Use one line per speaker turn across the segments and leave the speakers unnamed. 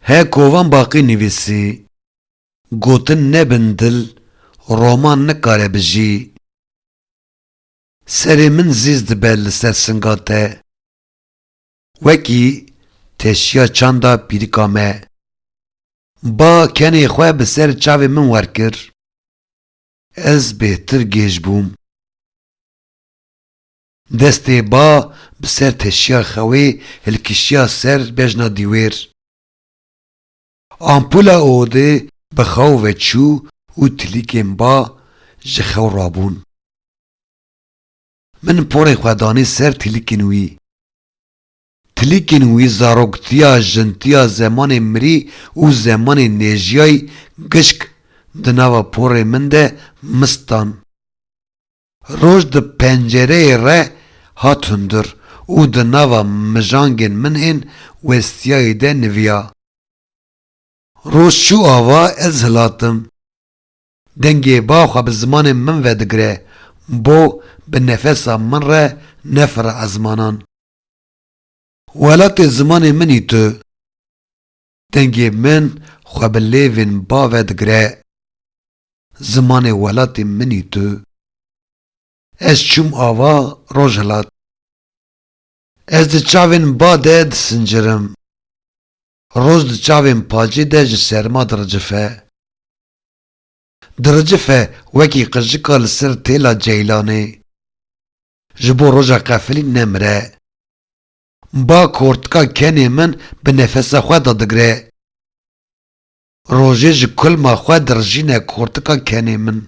He kovan baqî nivîsî, gotin nebin dil, roman nikare bijî. Serê min zîz dibe li ser singa te, wekî teşiya çanda pîrika me. Ba kenê xwe bi ser çavê min werkir, ez bêhtir gêj bûm. Destê ba bi ser teşiya xewê hilkişiya ser bejna dîwêr. Ampula odê bi xew veçû û tilîkên ba ji xew rabûn. Min porê xwe danî ser tilîkên wî. Tilîkên wî zaroktiya jintiya zemanê mirî û zemanê nêjiyayî gişk di nava porê min de mistan. Roj di pencereyê re hat hundir û di nava mijangên min ên westiyayê de niviya. Roj çû ava ez hilatim. Dengê ba xwe bi zimanê min vedigire, bo bi nefesa min re nefire ezmanan. Welatê zimanê minî tu. Dengê min xwe bi lêvên ba vedigire, zimanê welatê minî tu. Ez çûm ava roj hilat. Ez di çavên ba de disincirim. Roj di çavên pacê de ji serma diricife. Diricife wekî qijika li ser têla ceylanê. Ji bo roja qefilî nemire. Ba kortika kenê min bi nefesa xwe da digire. Rojê ji kulma xwe dirijîne kortika kenê min.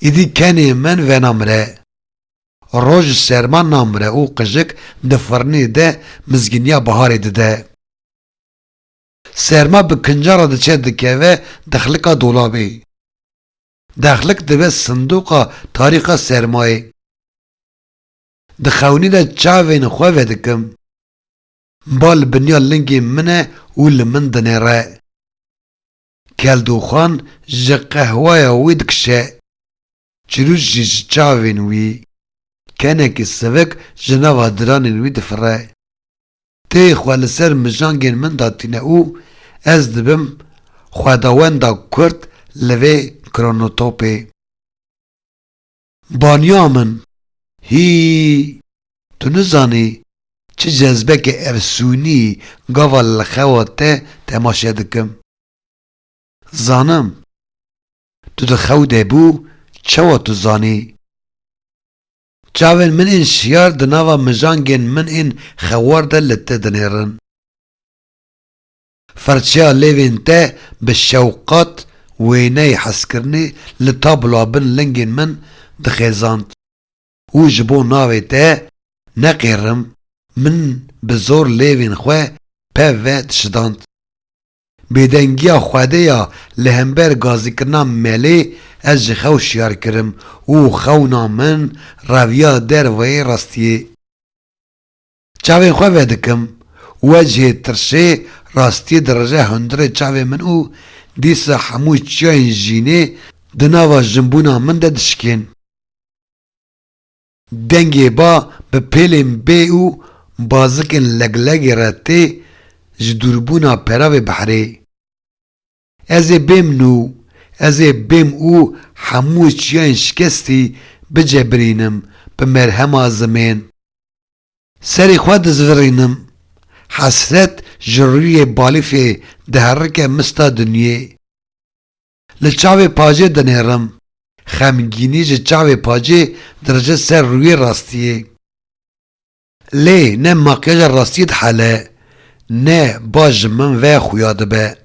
Îdî kenê min venamire. Roj ji serma namire û qijik di firnê de mizgîniya biharê dide. Serma bi kincara diçe dikeve dexlika dolabê. Dexlik dibe sindoqa tarîxa sermayê. Di xewnî de çavên xwe vedikim. Ba li binya lingê min e û li min dinêre. Keldoxan ji qehweya wî dikişe. Çirûj jî ji çavên wî. Kenekî sivik ji nava diranên wî difire. Tê xwe li ser mijangên min datîne û ez dibim xwedawenda Kurd li vê kronotopê. Baniya min, hî, tu nizanî çi cezbekê efsûnî gava li xewa te temaşe dikim. Zanim, tu di xew de bû çawa tu zanî. Çavên min ên şiyar di nava mijangên min ên xewar de li te dinêrin. Ferçeya lêvên te bi şewqat wêneyê hezkirinê li tabloa bin lingên min dixêzand. û ji bo navê te neqêrim min bi zor lêvên xwe pev ve dişidand. Bêdengiya xwedeya li hember gazîkirina melê ez ji xew şiyar kirim û xewna min reviya derveyê rastiyê. Çavên xwe vedikim, wecihê tirşê rastiyê dirije hundirê çavê min û dîsa hemû çiyayên jînê di nava jinbûna min de dişkên. Dengê ba bi pêlên bê û bazikên leglegê re tê ji dûrbûna peravê biherê. Ez ê bêm nû, ez ê bêm û hemû çiyayên şikestî bicebirînim bi merhema zimên. Serê xwe dizvirînim. Hesret ji rûyê balîfê diherike mista dunyê. Li çavê pacê dinêrim. Xemgînî ji çavê pacê dirije ser rûyê rastiyê. Lê ne makyaja rastiyê dihele, ne ba ji min ve xuya dibe.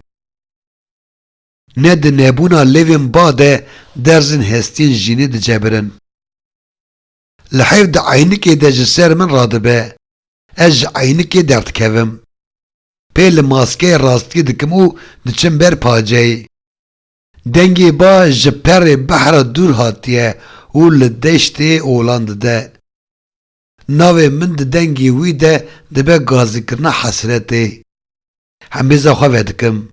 Ne di nebûna lêvên ba de derzên hestiyên jînê dicebirin. Li hêv di eynikê de ji ser min radibe. Ez ji eynikê derdikevim. Pê li maskeyê rastiyê dikim û diçim ber paceyê. Dengê ba ji perê behra dûr hatiye û li deştê olan dide. Navê min di dengê wî de dibe gazîkirina hesretê. Hembêza xwe vedikim.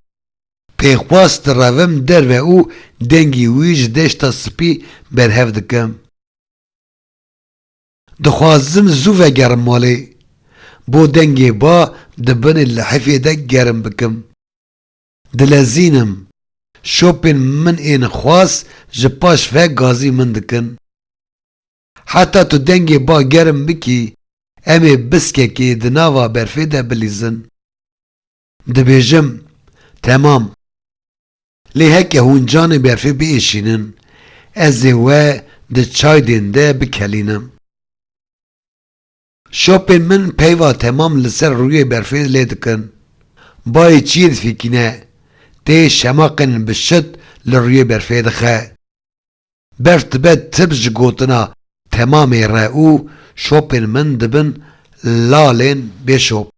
Pêxwas direvim derve û dengê wî ji deşta spî berhev dikim. Dixwazim zû vegerim malê. بو دنگی با دبن لحفی ده گرم بکم. دلزینم شوپن من این خواست جپاش و گازی من دکن. حتی تو دنگی با گرم بکی امی بسکه که دناوا برفی ده بلیزن. دبیجم تمام. لی هکه هونجان برفی بیشینن ازی و ده چای دینده بکلینم. شوپن من پیوا تمام لسر روی برفی لیدکن. بای چید فیکنه تی شماقن بشد لروی برفی دخه. برفت بد تبج گوتنا تمام را او شوپن من دبن لالین بشوب.